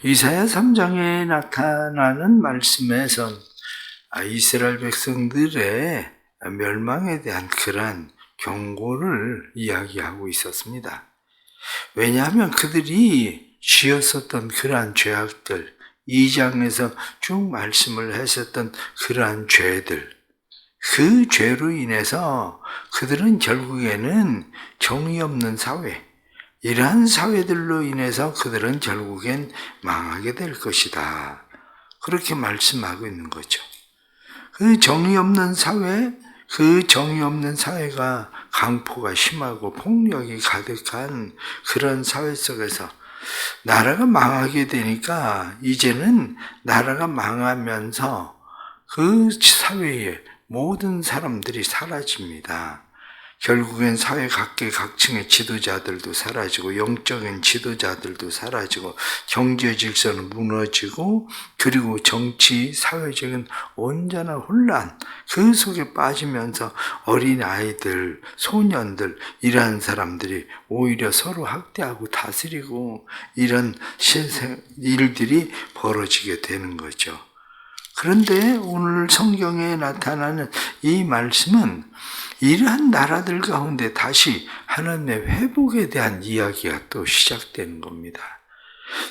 이사야 3장에 나타나는 말씀에선 이스라엘 백성들의 멸망에 대한 그러한 경고를 이야기하고 있었습니다. 왜냐하면 그들이 지었었던 그러한 죄악들, 2장에서 쭉 말씀을 했었던 그러한 죄들, 그 죄로 인해서 그들은 결국에는 정의 없는 사회, 이러한 사회들로 인해서 그들은 결국엔 망하게 될 것이다. 그렇게 말씀하고 있는 거죠. 그 정의 없는 사회, 그 정의 없는 사회가 강포가 심하고 폭력이 가득한 그런 사회 속에서 나라가 망하게 되니까 이제는 나라가 망하면서 그 사회에 모든 사람들이 사라집니다. 결국엔 사회 각계각층의 지도자들도 사라지고 영적인 지도자들도 사라지고 경제 질서는 무너지고 그리고 정치, 사회적인 온전한 혼란 그 속에 빠지면서 어린아이들, 소년들 이러한 사람들이 오히려 서로 학대하고 다스리고 이런 일들이 벌어지게 되는 거죠. 그런데 오늘 성경에 나타나는 이 말씀은 이러한 나라들 가운데 다시 하나님의 회복에 대한 이야기가 또 시작되는 겁니다.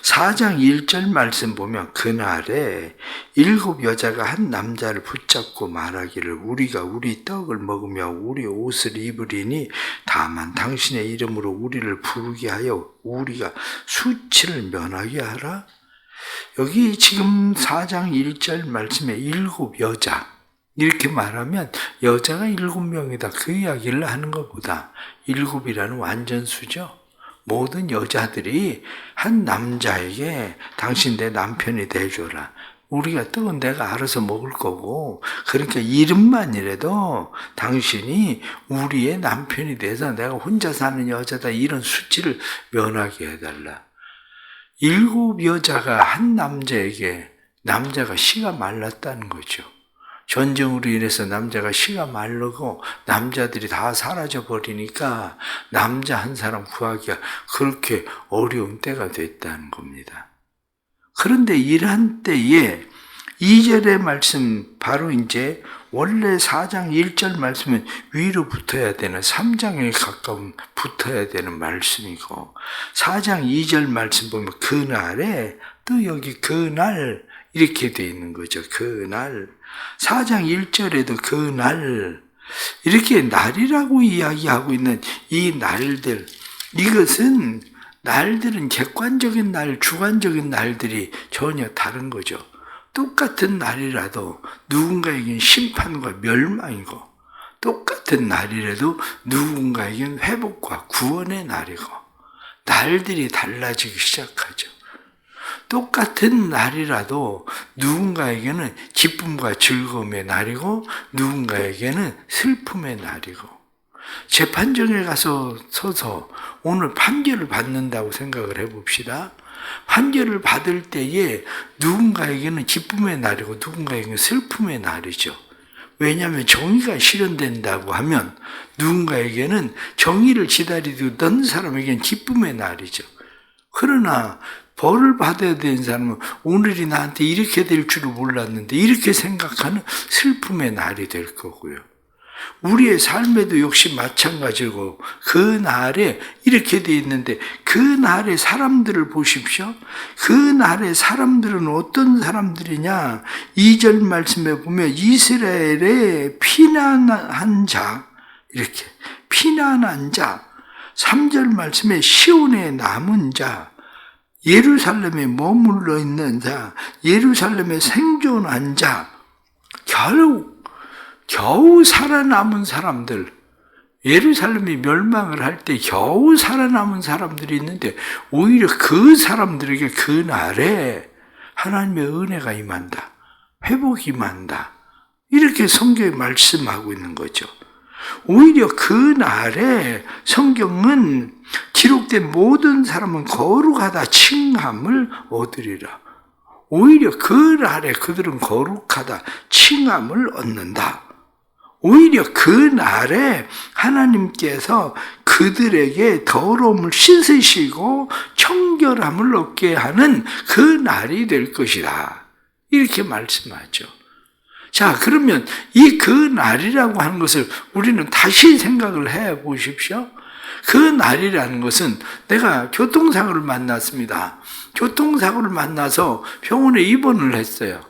4장 1절 말씀 보면 그날에 7 여자가 한 남자를 붙잡고 말하기를 우리가 우리 떡을 먹으며 우리 옷을 입으리니 다만 당신의 이름으로 우리를 부르게 하여 우리가 수치를 면하게 하라. 여기 지금 4장 1절 말씀에 7 여자 이렇게 말하면 여자가 7명이다 그 이야기를 하는 것보다 7이라는 완전수죠. 모든 여자들이 한 남자에게 당신 내 남편이 돼줘라. 우리가 떡은 내가 알아서 먹을 거고 그러니까 이름만이라도 당신이 우리의 남편이 돼서 내가 혼자 사는 여자다 이런 수치를 면하게 해달라. 7 여자가 한 남자에게 남자가 씨가 말랐다는 거죠. 전쟁으로 인해서 남자가 씨가 마르고 남자들이 다 사라져 버리니까 남자 한 사람 구하기가 그렇게 어려운 때가 됐다는 겁니다. 그런데 이러한 때에 2절의 말씀 바로 이제 원래 4장 1절 말씀은 위로 붙어야 되는 3장에 가까운 붙어야 되는 말씀이고 4장 2절 말씀 보면 그날에 또 여기 그날 이렇게 돼 있는 거죠. 그날 4장 1절에도 그날 이렇게 날이라고 이야기하고 있는 이 날들 이것은 날들은 객관적인 날, 주관적인 날들이 전혀 다른 거죠. 똑같은 날이라도 누군가에겐 심판과 멸망이고 똑같은 날이라도 누군가에겐 회복과 구원의 날이고 날들이 달라지기 시작하죠. 똑같은 날이라도 누군가에게는 기쁨과 즐거움의 날이고 누군가에게는 슬픔의 날이고 재판정에 가서 서서 오늘 판결을 받는다고 생각을 해봅시다. 판결을 받을 때에 누군가에게는 기쁨의 날이고 누군가에게는 슬픔의 날이죠. 왜냐하면 정의가 실현된다고 하면 누군가에게는 정의를 기다리던 사람에게는 기쁨의 날이죠. 그러나 벌을 받아야 되는 사람은 오늘이 나한테 이렇게 될 줄을 몰랐는데 이렇게 생각하는 슬픔의 날이 될 거고요. 우리의 삶에도 역시 마찬가지고 그 날에 이렇게 돼 있는데 그 날의 사람들을 보십시오. 그 날의 사람들은 어떤 사람들이냐 2절 말씀에 보면 이스라엘의 피난한 자 이렇게 피난한 자 3절 말씀에 시온에 남은 자 예루살렘에 머물러 있는 자, 예루살렘에 생존한 자, 겨우 살아남은 사람들, 예루살렘이 멸망을 할 때 겨우 살아남은 사람들이 있는데 오히려 그 사람들에게 그 날에 하나님의 은혜가 임한다, 회복이 임한다 이렇게 성경에 말씀하고 있는 거죠. 오히려 그 날에 성경은 기록된 모든 사람은 거룩하다 칭함을 얻으리라. 오히려 그 날에 그들은 거룩하다 칭함을 얻는다. 오히려 그 날에 하나님께서 그들에게 더러움을 씻으시고 청결함을 얻게 하는 그 날이 될 것이다. 이렇게 말씀하죠. 자, 그러면 이 그 날이라고 하는 것을 우리는 다시 생각을 해 보십시오. 그 날이라는 것은 내가 교통사고를 만났습니다. 교통사고를 만나서 병원에 입원을 했어요.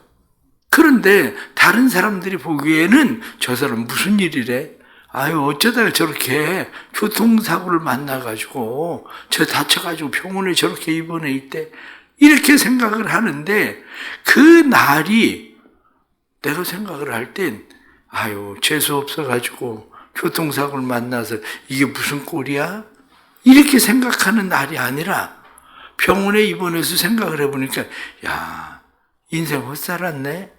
그런데 다른 사람들이 보기에는 저 사람 무슨 일이래? 아유, 어쩌다가 저렇게 교통사고를 만나가지고 저 다쳐가지고 병원에 저렇게 입원해 있대. 이렇게 생각을 하는데 그 날이 내가 생각을 할 땐 아유, 재수 없어가지고 교통사고를 만나서 이게 무슨 꼴이야? 이렇게 생각하는 날이 아니라 병원에 입원해서 생각을 해보니까 야, 인생 헛살았네?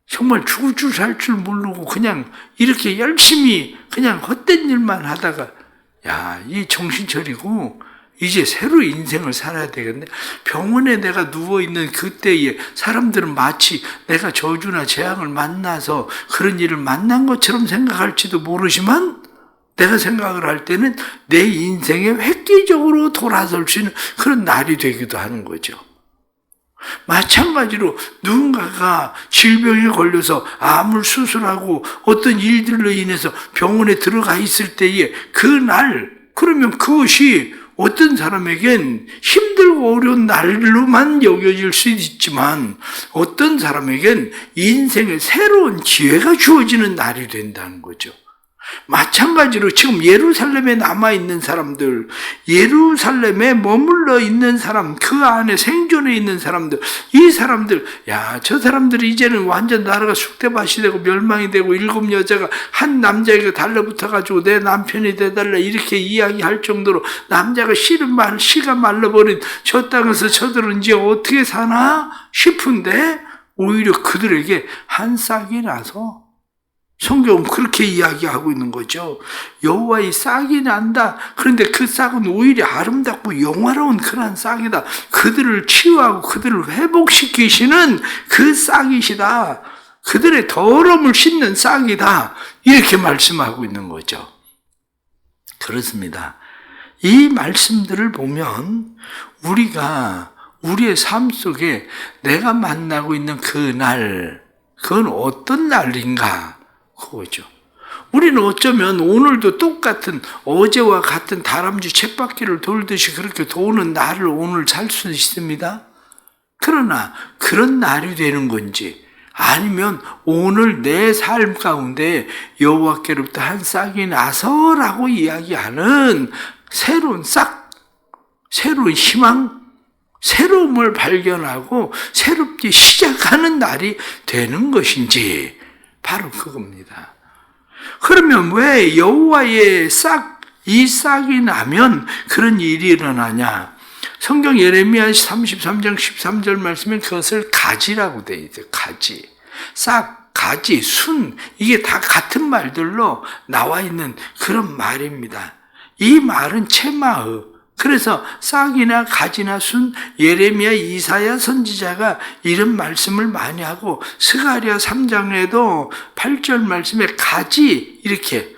정말 죽을 줄 살 줄 모르고 그냥 이렇게 열심히 그냥 헛된 일만 하다가 야, 이 정신 차리고 이제 새로 인생을 살아야 되겠네. 병원에 내가 누워있는 그때에 사람들은 마치 내가 저주나 재앙을 만나서 그런 일을 만난 것처럼 생각할지도 모르지만 내가 생각을 할 때는 내 인생에 획기적으로 돌아설 수 있는 그런 날이 되기도 하는 거죠. 마찬가지로 누군가가 질병에 걸려서 암을 수술하고 어떤 일들로 인해서 병원에 들어가 있을 때에 그 날, 그러면 그것이 어떤 사람에겐 힘들고 어려운 날로만 여겨질 수 있지만 어떤 사람에겐 인생의 새로운 기회가 주어지는 날이 된다는 거죠. 마찬가지로 지금 예루살렘에 남아있는 사람들, 예루살렘에 머물러 있는 사람, 그 안에 생존해 있는 사람들, 이 사람들, 야, 저 사람들이 이제는 완전 나라가 쑥대밭이 되고 멸망이 되고 일곱 여자가 한 남자에게 달라붙어가지고 내 남편이 돼달라 이렇게 이야기할 정도로 남자가 씨가 말라버린 저 땅에서 저들은 이제 어떻게 사나 싶은데 오히려 그들에게 한 싹이 나서 성경은 그렇게 이야기하고 있는 거죠. 여호와의 싹이 난다. 그런데 그 싹은 오히려 아름답고 영화로운 그런 싹이다. 그들을 치유하고 그들을 회복시키시는 그 싹이시다. 그들의 더러움을 씻는 싹이다. 이렇게 말씀하고 있는 거죠. 그렇습니다. 이 말씀들을 보면 우리가 우리의 삶 속에 내가 만나고 있는 그 날, 그건 어떤 날인가? 그거죠. 우리는 어쩌면 오늘도 똑같은 어제와 같은 다람쥐 쳇바퀴를 돌듯이 그렇게 도는 날을 오늘 살 수 있습니다. 그러나 그런 날이 되는 건지 아니면 오늘 내 삶 가운데 여호와께로부터 한 싹이 나서라고 이야기하는 새로운 싹, 새로운 희망, 새로움을 발견하고 새롭게 시작하는 날이 되는 것인지 바로 그겁니다. 그러면 왜 여호와의 이 싹이 나면 그런 일이 일어나냐? 성경 예레미야 33장 13절 말씀에 그것을 가지라고 되어 있어요. 가지. 싹, 가지, 순, 이게 다 같은 말들로 나와 있는 그런 말입니다. 이 말은 체마흐. 그래서 싹이나 가지나 순, 예레미야, 이사야 선지자가 이런 말씀을 많이 하고 스가랴 3장에도 8절 말씀에 가지 이렇게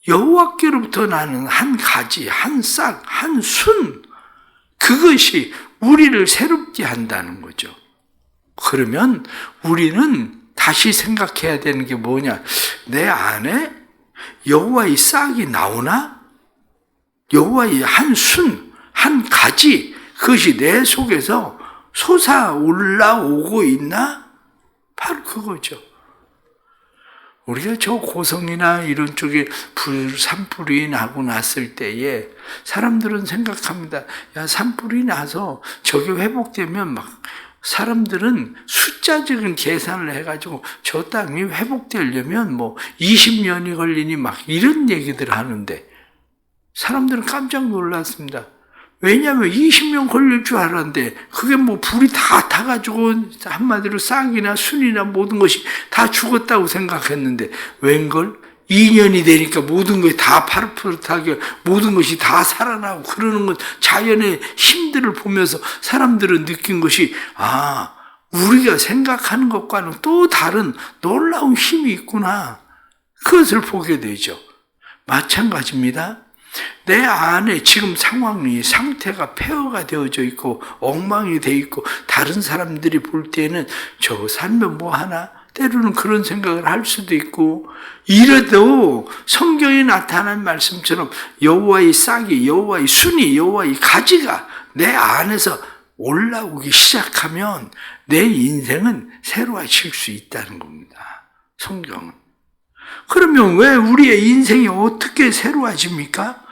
여호와께로부터 나는 한 가지, 한 싹, 한 순, 그것이 우리를 새롭게 한다는 거죠. 그러면 우리는 다시 생각해야 되는 게 뭐냐? 내 안에 여호와의 싹이 나오나? 여호와의 한 순, 한 가지, 그것이 내 속에서 솟아 올라오고 있나? 바로 그거죠. 우리가 저 고성이나 이런 쪽에 산불이 나고 났을 때에 사람들은 생각합니다. 야, 산불이 나서 저게 회복되면 막 사람들은 숫자적인 계산을 해가지고 저 땅이 회복되려면 뭐 20년이 걸리니 막 이런 얘기들 하는데 사람들은 깜짝 놀랐습니다. 왜냐하면 20년 걸릴 줄 알았는데 그게 뭐 불이 다 타가지고 한마디로 싹이나 순이나 모든 것이 다 죽었다고 생각했는데 웬걸? 2년이 되니까 모든 것이 다 파릇파릇하게 모든 것이 다 살아나고 그러는 건 자연의 힘들을 보면서 사람들은 느낀 것이 우리가 생각하는 것과는 또 다른 놀라운 힘이 있구나. 그것을 보게 되죠. 마찬가지입니다. 내 안에 지금 상태가 폐허가 되어져 있고 엉망이 되어 있고 다른 사람들이 볼 때는 저 살면 뭐 하나? 때로는 그런 생각을 할 수도 있고, 이래도 성경에 나타난 말씀처럼 여호와의 싹이, 여호와의 순이, 여호와의 가지가 내 안에서 올라오기 시작하면 내 인생은 새로워질 수 있다는 겁니다. 성경은. 그러면 왜 우리의 인생이 어떻게 새로워집니까?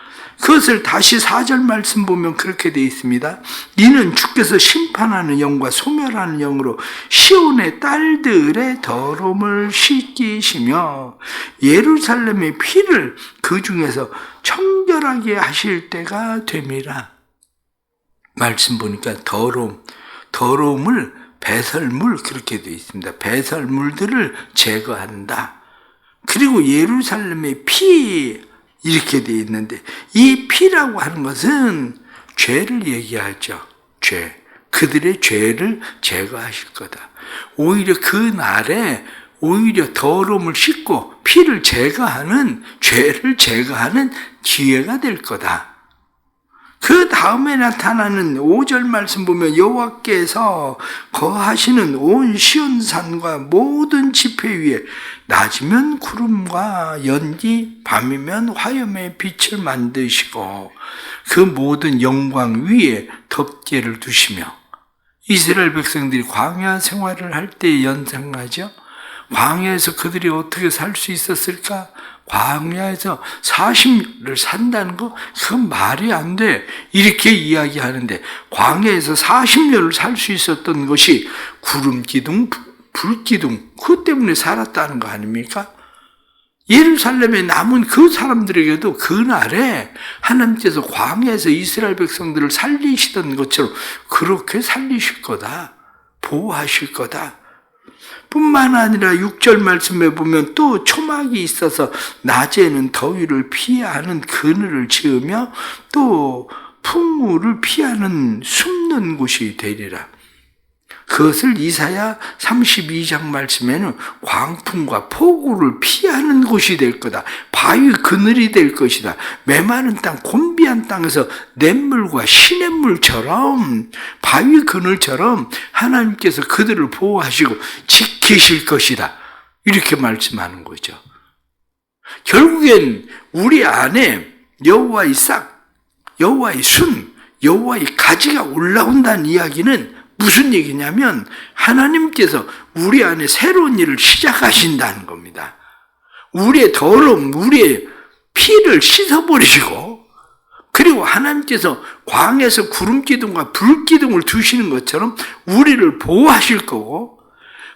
그것을 다시 4절 말씀 보면 그렇게 되어 있습니다. 이는 주께서 심판하는 영과 소멸하는 영으로 시온의 딸들의 더러움을 씻기시며 예루살렘의 피를 그 중에서 청결하게 하실 때가 됨이라. 말씀 보니까 더러움을 배설물 그렇게 되어 있습니다. 배설물들을 제거한다. 그리고 예루살렘의 피 이렇게 되어 있는데, 이 피라고 하는 것은 죄를 얘기하죠. 죄. 그들의 죄를 제거하실 거다. 오히려 그 날에 오히려 더러움을 씻고 피를 제거하는, 죄를 제거하는 기회가 될 거다. 그 다음에 나타나는 5절 말씀 보면 여호와께서 거하시는 온 시온산과 모든 지폐 위에 낮이면 구름과 연기, 밤이면 화염의 빛을 만드시고 그 모든 영광 위에 덮개를 두시며, 이스라엘 백성들이 광야 생활을 할 때 연상하죠. 광야에서 그들이 어떻게 살 수 있었을까? 광야에서 40년을 산다는 거, 그건 말이 안 돼. 이렇게 이야기하는데, 광야에서 40년을 살 수 있었던 것이 구름 기둥, 불 기둥, 그것 때문에 살았다는 거 아닙니까? 예루살렘에 남은 그 사람들에게도 그날에 하나님께서 광야에서 이스라엘 백성들을 살리시던 것처럼 그렇게 살리실 거다. 보호하실 거다. 뿐만 아니라 6절 말씀에 보면 또 초막이 있어서 낮에는 더위를 피하는 그늘을 지으며 또 풍물을 피하는 숨는 곳이 되리라. 그것을 이사야 32장 말씀에는 광풍과 폭우를 피하는 곳이 될 거다. 바위 그늘이 될 것이다. 메마른 땅, 곤비한 땅에서 냇물과 시냇물처럼, 바위 그늘처럼 하나님께서 그들을 보호하시고 지키실 것이다. 이렇게 말씀하는 거죠. 결국엔 우리 안에 여호와의 싹, 여호와의 순, 여호와의 가지가 올라온다는 이야기는 무슨 얘기냐면 하나님께서 우리 안에 새로운 일을 시작하신다는 겁니다. 우리의 더러움, 우리의 피를 씻어버리시고, 그리고 하나님께서 광에서 구름기둥과 불기둥을 두시는 것처럼 우리를 보호하실 거고,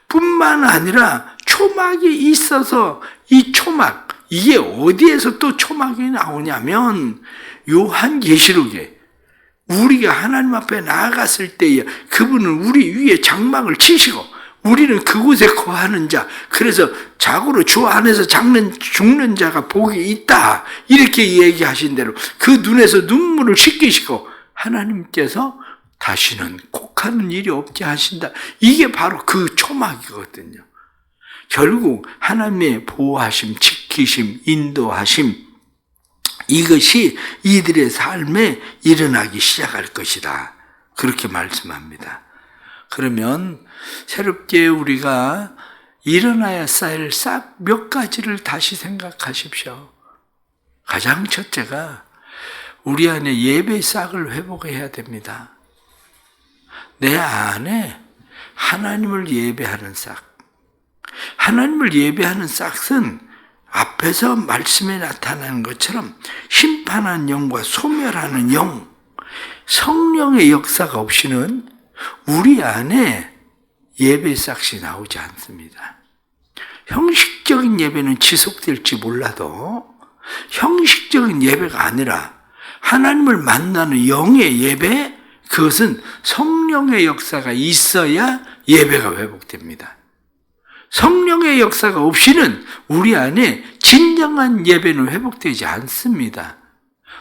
뿐만 아니라 초막이 있어서 이 초막, 이게 어디에서 또 초막이 나오냐면 요한계시록에 우리가 하나님 앞에 나아갔을 때에 그분은 우리 위에 장막을 치시고 우리는 그곳에 거하는 자, 그래서 자고로 주 안에서 죽는 자가 복이 있다, 이렇게 얘기하신 대로 그 눈에서 눈물을 씻기시고 하나님께서 다시는 곡하는 일이 없게 하신다. 이게 바로 그 초막이거든요. 결국 하나님의 보호하심, 지키심, 인도하심, 이것이 이들의 삶에 일어나기 시작할 것이다. 그렇게 말씀합니다. 그러면 새롭게 우리가 일어나야 할 싹 몇 가지를 다시 생각하십시오. 가장 첫째가 우리 안에 예배 싹을 회복해야 됩니다. 내 안에 하나님을 예배하는 싹. 하나님을 예배하는 싹은 앞에서 말씀에 나타나는 것처럼 심판하는 영과 소멸하는 영, 성령의 역사가 없이는 우리 안에 예배 싹이 나오지 않습니다. 형식적인 예배는 지속될지 몰라도 형식적인 예배가 아니라 하나님을 만나는 영의 예배, 그것은 성령의 역사가 있어야 예배가 회복됩니다. 성령의 역사가 없이는 우리 안에 진정한 예배는 회복되지 않습니다.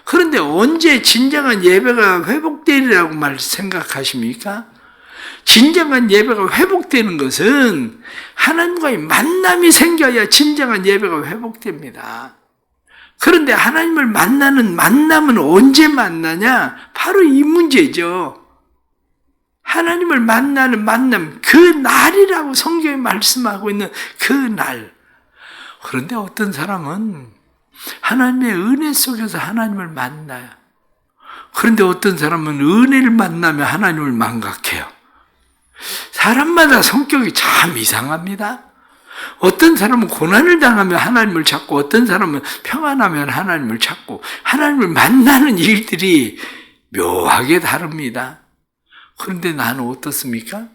그런데 언제 진정한 예배가 회복되리라고 생각하십니까? 진정한 예배가 회복되는 것은 하나님과의 만남이 생겨야 진정한 예배가 회복됩니다. 그런데 하나님을 만나는 만남은 언제 만나냐? 바로 이 문제죠. 하나님을 만나는 만남, 그 날이라고 성경이 말씀하고 있는 그 날. 그런데 어떤 사람은 하나님의 은혜 속에서 하나님을 만나요. 그런데 어떤 사람은 은혜를 만나면 하나님을 망각해요. 사람마다 성격이 참 이상합니다. 어떤 사람은 고난을 당하면 하나님을 찾고 어떤 사람은 평안하면 하나님을 찾고 하나님을 만나는 일들이 묘하게 다릅니다. 그런데 나는 어떻습니까?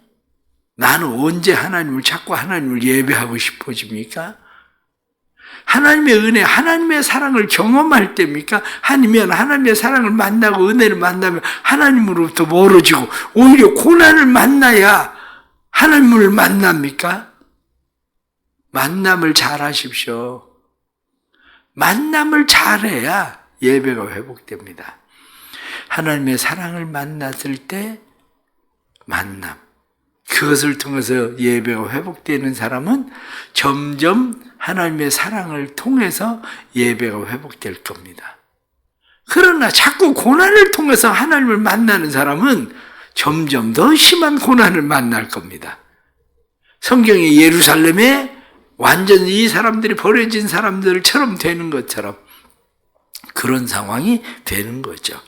나는 언제 하나님을 찾고 하나님을 예배하고 싶어집니까? 하나님의 은혜, 하나님의 사랑을 경험할 때입니까? 아니면 하나님의 사랑을 만나고 은혜를 만나면 하나님으로부터 멀어지고 오히려 고난을 만나야 하나님을 만납니까? 만남을 잘 하십시오. 만남을 잘해야 예배가 회복됩니다. 하나님의 사랑을 만났을 때 만남, 그것을 통해서 예배가 회복되는 사람은 점점 하나님의 사랑을 통해서 예배가 회복될 겁니다. 그러나 자꾸 고난을 통해서 하나님을 만나는 사람은 점점 더 심한 고난을 만날 겁니다. 성경의 예루살렘에 완전히 이 사람들이 버려진 사람들처럼 되는 것처럼 그런 상황이 되는 거죠.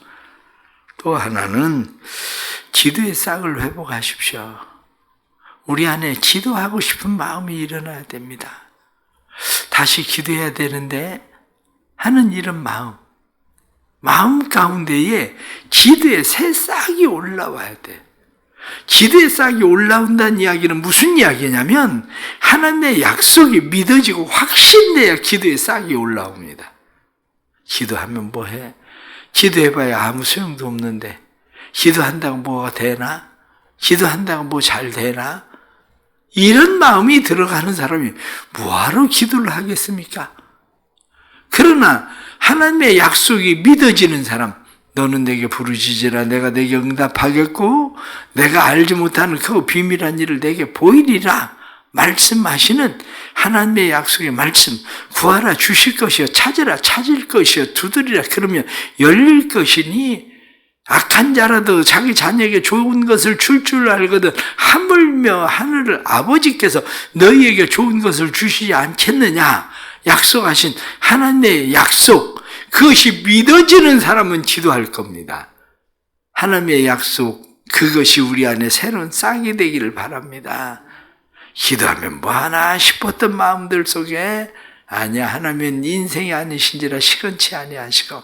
또 하나는 기도의 싹을 회복하십시오. 우리 안에 기도하고 싶은 마음이 일어나야 됩니다. 다시 기도해야 되는데 하는 이런 마음 가운데에 기도의 새 싹이 올라와야 돼. 기도의 싹이 올라온다는 이야기는 무슨 이야기냐면 하나님의 약속이 믿어지고 확신돼야 기도의 싹이 올라옵니다. 기도하면 뭐해? 기도해봐야 아무 소용도 없는데 기도한다고 뭐가 되나? 기도한다고 뭐 잘 되나? 이런 마음이 들어가는 사람이 뭐하러 기도를 하겠습니까? 그러나 하나님의 약속이 믿어지는 사람, 너는 내게 부르짖으라 내가 내게 응답하겠고 내가 알지 못하는 그 비밀한 일을 내게 보이리라 말씀하시는 하나님의 약속의 말씀, 구하라 주실 것이요 찾으라 찾을 것이요 두드리라 그러면 열릴 것이니 악한 자라도 자기 자녀에게 좋은 것을 줄 알거든 하물며 하늘 아버지께서 너희에게 좋은 것을 주시지 않겠느냐 약속하신 하나님의 약속, 그것이 믿어지는 사람은 기도할 겁니다. 하나님의 약속, 그것이 우리 안에 새로운 싹이 되기를 바랍니다. 기도하면 뭐하나 싶었던 마음들 속에 아니야, 하나님은 인생이 아니신지라 시건치 아니하시고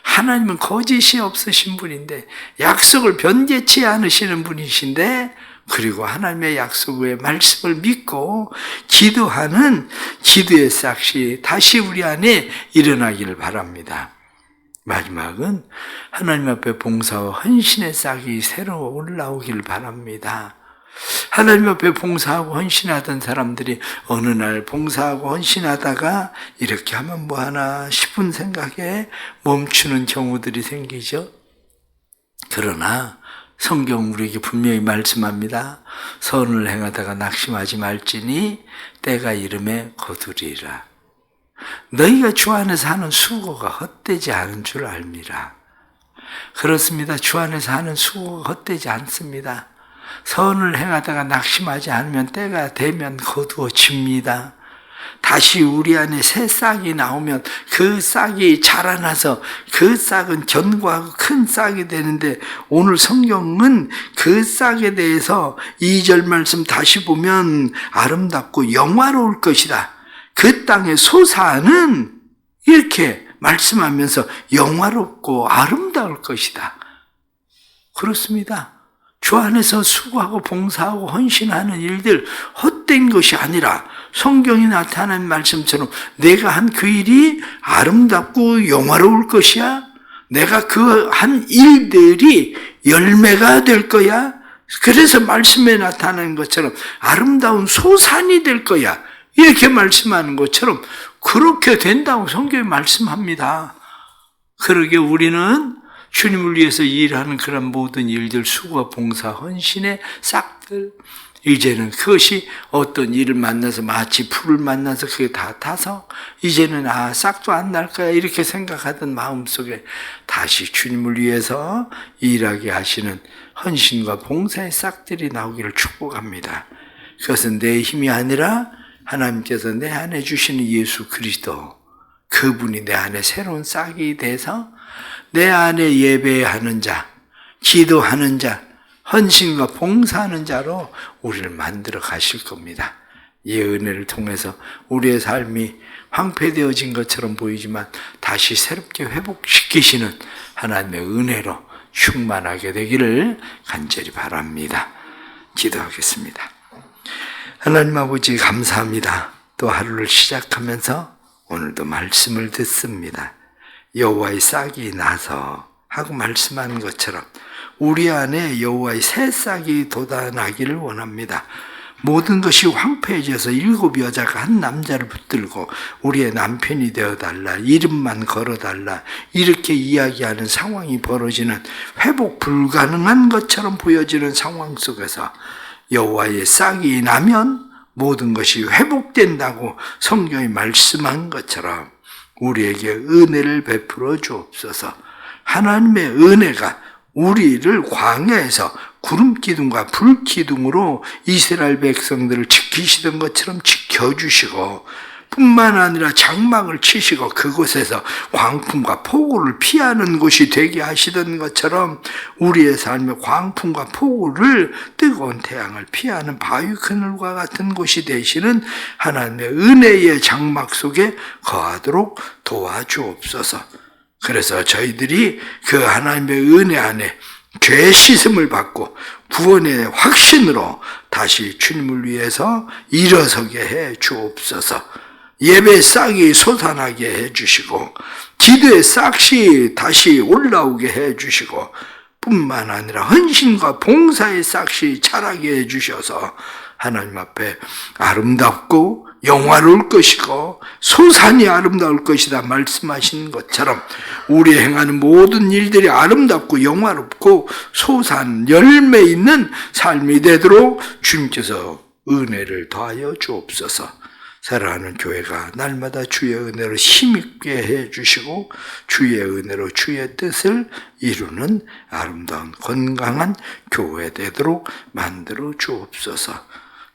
하나님은 거짓이 없으신 분인데 약속을 변개치 않으시는 분이신데 그리고 하나님의 약속의 말씀을 믿고 기도하는 기도의 싹이 다시 우리 안에 일어나기를 바랍니다. 마지막은 하나님 앞에 봉사와 헌신의 싹이 새로 올라오기를 바랍니다. 하나님 앞에 봉사하고 헌신하던 사람들이 어느 날 봉사하고 헌신하다가 이렇게 하면 뭐하나 싶은 생각에 멈추는 경우들이 생기죠. 그러나 성경 우리에게 분명히 말씀합니다. 선을 행하다가 낙심하지 말지니 때가 이름에 거두리라. 너희가 주 안에서 하는 수고가 헛되지 않은 줄 알미라. 그렇습니다. 주 안에서 하는 수고가 헛되지 않습니다. 선을 행하다가 낙심하지 않으면 때가 되면 거두어집니다. 다시 우리 안에 새 싹이 나오면 그 싹이 자라나서 그 싹은 견고하고 큰 싹이 되는데 오늘 성경은 그 싹에 대해서 2절 말씀 다시 보면 아름답고 영화로울 것이다. 그 땅의 소사는 이렇게 말씀하면서 영화롭고 아름다울 것이다. 그렇습니다. 주 안에서 수고하고 봉사하고 헌신하는 일들 헛된 것이 아니라 성경이 나타난 말씀처럼 내가 한 그 일이 아름답고 영화로울 것이야. 내가 그 한 일들이 열매가 될 거야. 그래서 말씀에 나타난 것처럼 아름다운 소산이 될 거야. 이렇게 말씀하는 것처럼 그렇게 된다고 성경이 말씀합니다. 그러게 우리는 주님을 위해서 일하는 그런 모든 일들, 수고, 봉사, 헌신의 싹들, 이제는 그것이 어떤 일을 만나서 마치 풀을 만나서 그게 다 타서 이제는 싹도 안 날 거야 이렇게 생각하던 마음속에 다시 주님을 위해서 일하게 하시는 헌신과 봉사의 싹들이 나오기를 축복합니다. 그것은 내 힘이 아니라 하나님께서 내 안에 주시는 예수 그리스도, 그분이 내 안에 새로운 싹이 돼서 내 안에 예배하는 자, 기도하는 자, 헌신과 봉사하는 자로 우리를 만들어 가실 겁니다. 이 은혜를 통해서 우리의 삶이 황폐되어진 것처럼 보이지만 다시 새롭게 회복시키시는 하나님의 은혜로 충만하게 되기를 간절히 바랍니다. 기도하겠습니다. 하나님 아버지 감사합니다. 또 하루를 시작하면서 오늘도 말씀을 듣습니다. 여호와의 싹이 나서 하고 말씀한 것처럼 우리 안에 여호와의 새 싹이 돋아나기를 원합니다. 모든 것이 황폐해져서 7 여자가 한 남자를 붙들고 우리의 남편이 되어달라, 이름만 걸어달라 이렇게 이야기하는 상황이 벌어지는 회복 불가능한 것처럼 보여지는 상황 속에서 여호와의 싹이 나면 모든 것이 회복된다고 성경이 말씀한 것처럼 우리에게 은혜를 베풀어 주옵소서. 하나님의 은혜가 우리를 광야에서 구름 기둥과 불 기둥으로 이스라엘 백성들을 지키시던 것처럼 지켜주시고 뿐만 아니라 장막을 치시고 그곳에서 광풍과 폭우를 피하는 곳이 되게 하시던 것처럼 우리의 삶의 광풍과 폭우를 뜨거운 태양을 피하는 바위 그늘과 같은 곳이 되시는 하나님의 은혜의 장막 속에 거하도록 도와주옵소서. 그래서 저희들이 그 하나님의 은혜 안에 죄 씻음을 받고 구원의 확신으로 다시 주님을 위해서 일어서게 해 주옵소서. 예배의 싹이 솟아나게 해 주시고 기도의 싹이 다시 올라오게 해 주시고 뿐만 아니라 헌신과 봉사의 싹이 자라게 해 주셔서 하나님 앞에 아름답고 영화로울 것이고 소산이 아름다울 것이다 말씀하신 것처럼 우리 행하는 모든 일들이 아름답고 영화롭고 소산 열매 있는 삶이 되도록 주님께서 은혜를 더하여 주옵소서. 사랑하는 교회가 날마다 주의 은혜로 힘있게 해주시고 주의 은혜로 주의 뜻을 이루는 아름다운 건강한 교회 되도록 만들어 주옵소서.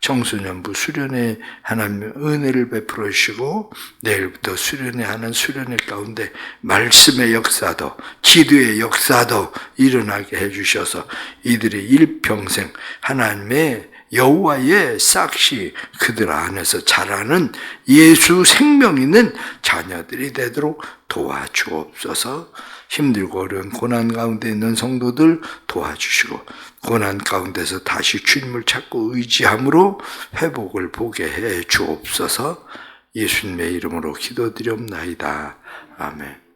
청소년부 수련회 하나님의 은혜를 베풀어 주시고 내일부터 수련회 하는 수련회 가운데 말씀의 역사도 기도의 역사도 일어나게 해주셔서 이들의 일평생 하나님의 여호와의 싹이 그들 안에서 자라는 예수 생명 있는 자녀들이 되도록 도와주옵소서. 힘들고 어려운 고난 가운데 있는 성도들 도와주시고 고난 가운데서 다시 주님을 찾고 의지함으로 회복을 보게 해 주옵소서. 예수님의 이름으로 기도드리옵나이다. 아멘.